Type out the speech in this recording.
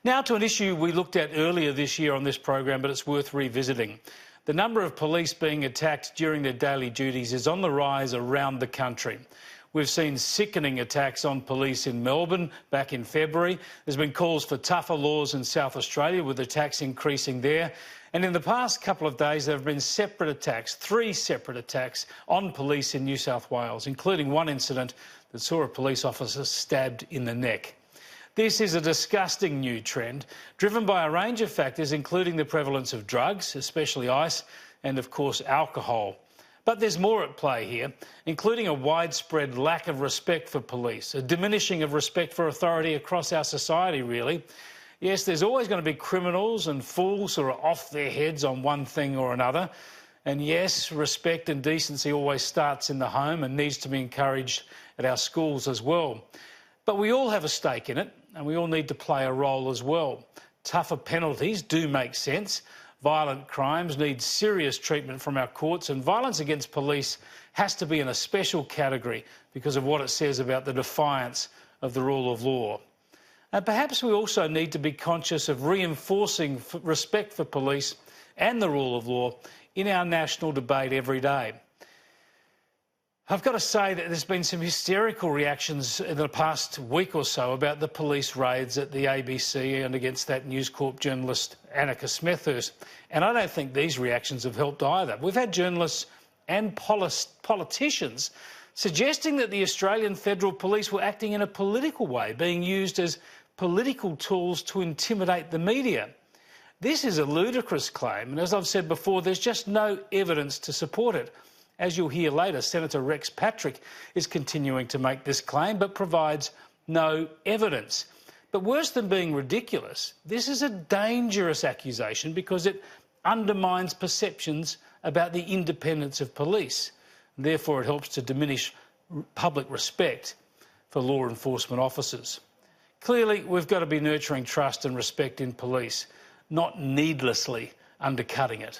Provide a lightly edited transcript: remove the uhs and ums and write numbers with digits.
Now to an issue we looked at earlier this year on this program, but it's worth revisiting. The number of police being attacked during their daily duties is on the rise around the country. We've seen sickening attacks on police in Melbourne back in February. There's been calls for tougher laws in South Australia, with attacks increasing there. And in the past couple of days, there have been separate attacks, 3 separate attacks on police in New South Wales, including one incident that saw a police officer stabbed in the neck. This is a disgusting new trend, driven by a range of factors, including the prevalence of drugs, especially ice, and of course alcohol. But there's more at play here, including a widespread lack of respect for police, a diminishing of respect for authority across our society, really. Yes, there's always going to be criminals and fools who are off their heads on one thing or another. And yes, respect and decency always starts in the home and needs to be encouraged at our schools as well. But we all have a stake in it, and we all need to play a role as well. Tougher penalties do make sense. Violent crimes need serious treatment from our courts, and violence against police has to be in a special category because of what it says about the defiance of the rule of law. And perhaps we also need to be conscious of reinforcing respect for police and the rule of law in our national debate every day. I've got to say that there's been some hysterical reactions in the past week or so about the police raids at the ABC and against that News Corp journalist Annika Smethurst. And I don't think these reactions have helped either. We've had journalists and politicians suggesting that the Australian Federal Police were acting in a political way, being used as political tools to intimidate the media. This is a ludicrous claim, and as I've said before, there's just no evidence to support it. As you'll hear later, Senator Rex Patrick is continuing to make this claim but provides no evidence. But worse than being ridiculous, this is a dangerous accusation because it undermines perceptions about the independence of police. Therefore, it helps to diminish public respect for law enforcement officers. Clearly, we've got to be nurturing trust and respect in police, not needlessly undercutting it.